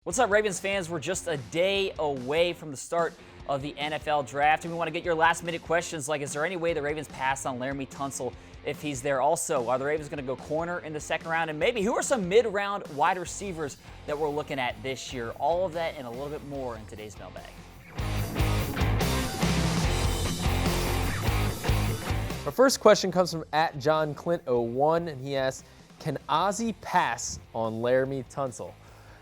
What's up, Ravens fans? We're just a day away from the start of the NFL draft, and we want to get your last-minute questions like, is there any way the Ravens pass on Laremy Tunsil if he's there? Also, are the Ravens going to go corner in the second round? And maybe who are some mid-round wide receivers that we're looking at this year? All of that and a little bit more in today's Mailbag. Our first question comes from @JohnClint01, and he asks, can Ozzie pass on Laremy Tunsil?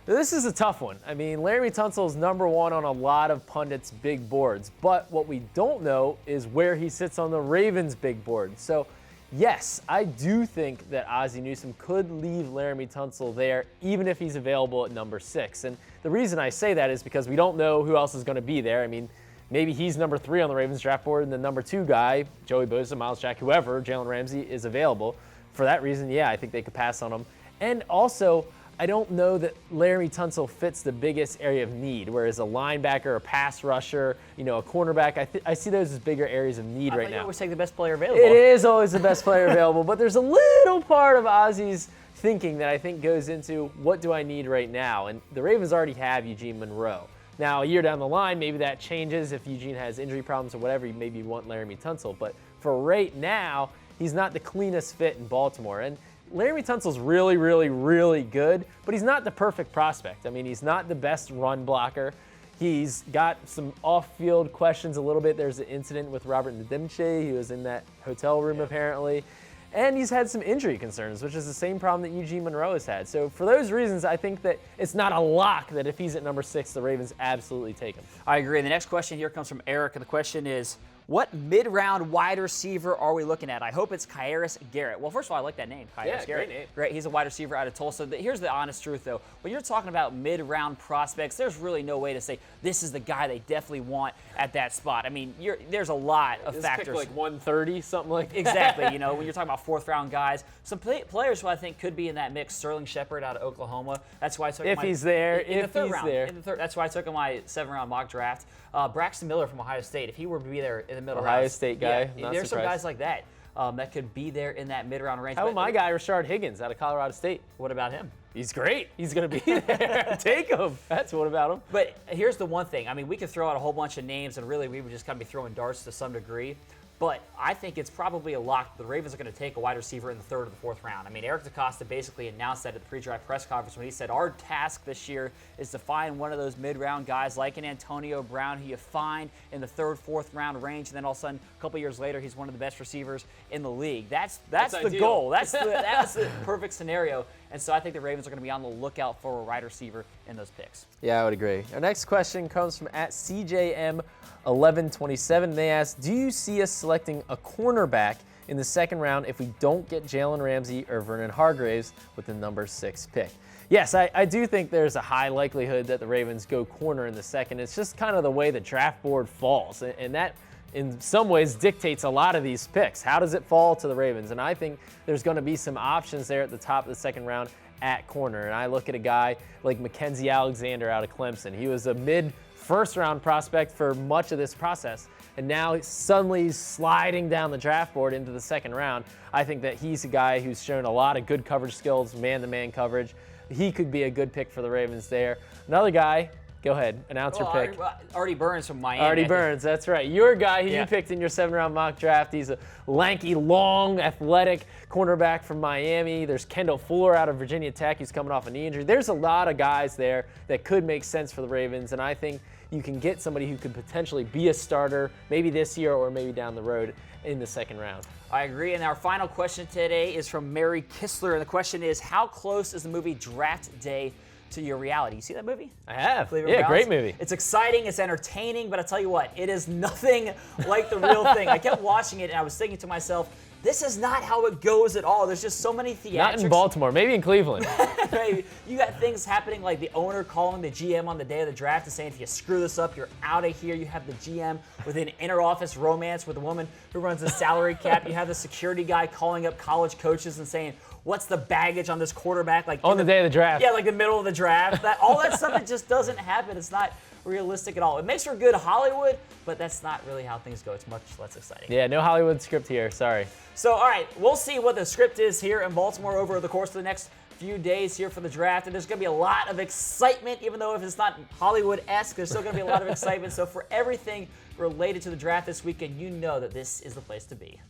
Now, this is a tough one. I mean, Laremy Tunsil is number one on a lot of pundits' big boards, but what we don't know is where he sits on the Ravens' big board. So, yes, I do think that Ozzie Newsome could leave Laremy Tunsil there, even if he's available at number 6. And the reason I say that is because we don't know who else is going to be there. I mean, maybe he's number 3 on the Ravens draft board, and the number 2 guy, Joey Bosa, Miles Jack, whoever, Jalen Ramsey, is available. For that reason, yeah, I think they could pass on him. And also, I don't know that Laremy Tunsil fits the biggest area of need, whereas a linebacker, a pass rusher, a cornerback, I see those as bigger areas of need right now. You always take the best player available. It is always the best player available, but there's a little part of Ozzie's thinking that I think goes into what do I need right now? And the Ravens already have Eugene Monroe. Now, a year down the line, maybe that changes. If Eugene has injury problems or whatever, maybe you want Laremy Tunsil. But for right now, he's not the cleanest fit in Baltimore. And Laremy Tunsil's really, really, really good, but he's not the perfect prospect. I mean, he's not the best run blocker. He's got some off-field questions a little bit. There's an incident with Robert Ndimche. He was in that hotel room apparently. And he's had some injury concerns, which is the same problem that Eugene Monroe has had. So for those reasons, I think that it's not a lock that if he's at number 6, the Ravens absolutely take him. I agree. The next question here comes from Eric, and the question is, what mid-round wide receiver are we looking at? I hope it's Kairos Garrett. Well, first of all, I like that name, Kairos Garrett. Great name. Great. He's a wide receiver out of Tulsa. Here's the honest truth, though. When you're talking about mid-round prospects, there's really no way to say this is the guy they definitely want at that spot. I mean, there's a lot of factors. Like 130, something like that. Exactly. When you're talking about fourth-round guys, some players who I think could be in that mix. Sterling Shepard out of Oklahoma. That's why I took him. If he's there. That's why I took him my 7th-round mock draft. Braxton Miller from Ohio State. If he were to be there in the middle, Ohio State guy. Yeah, there's some guys like that that could be there in that mid-round range. How about my guy, Rashard Higgins, out of Colorado State? What about him? He's great. He's going to be there. Take him. That's what about him. But here's the one thing. I mean, we could throw out a whole bunch of names, and really we would just kind of be throwing darts to some degree. But I think it's probably a lock. The Ravens are going to take a wide receiver in the 3rd or the 4th round. I mean, Eric DeCosta basically announced that at the pre-draft press conference when he said, our task this year is to find one of those mid-round guys like an Antonio Brown who you find in the 3rd, 4th round range, and then all of a sudden, a couple years later, he's one of the best receivers in the league. That's the goal. That's the perfect scenario. And so I think the Ravens are going to be on the lookout for a wide receiver in those picks. Yeah, I would agree. Our next question comes from @CJM1127. They ask, do you see us selecting a cornerback in the 2nd round if we don't get Jalen Ramsey or Vernon Hargreaves with the number 6 pick? Yes, I do think there's a high likelihood that the Ravens go corner in the 2nd. It's just kind of the way the draft board falls, and that in some ways dictates a lot of these picks. How does it fall to the Ravens? And I think there's going to be some options there at the top of the 2nd round at corner. And I look at a guy like Mackenzie Alexander out of Clemson. He was a mid-1st round prospect for much of this process, and now suddenly he's sliding down the draft board into the 2nd round. I think that he's a guy who's shown a lot of good coverage skills, man-to-man coverage. He could be a good pick for the Ravens there. Another guy, go ahead, announce your pick. Artie Burns from Miami. Artie Burns, that's right. Your guy who you picked in your 7th-round mock draft. He's a lanky, long, athletic cornerback from Miami. There's Kendall Fuller out of Virginia Tech. He's coming off a knee injury. There's a lot of guys there that could make sense for the Ravens, and I think you can get somebody who could potentially be a starter maybe this year or maybe down the road in the 2nd round. I agree. And our final question today is from Mary Kistler. And the question is, how close is the movie Draft Day to your reality? You see that movie? I have. Yeah, great movie. It's exciting, it's entertaining, but I tell you what, it is nothing like the real thing. I kept watching it and I was thinking to myself, this is not how it goes at all. There's just so many theatrics. Not in Baltimore, maybe in Cleveland. Maybe. You got things happening like the owner calling the GM on the day of the draft and saying, if you screw this up, you're out of here. You have the GM with an inter-office romance with a woman who runs the salary cap. You have the security guy calling up college coaches and saying, what's the baggage on this quarterback? Like on the day of the draft. Yeah, like the middle of the draft. All that stuff, it just doesn't happen. It's not realistic at all. It makes for good Hollywood, but that's not really how things go. It's much less exciting. Yeah, no Hollywood script here. Sorry. So, all right, we'll see what the script is here in Baltimore over the course of the next few days here for the draft, and there's going to be a lot of excitement, even though if it's not Hollywood-esque, there's still going to be a lot of excitement. So for everything related to the draft this weekend, you know that this is the place to be.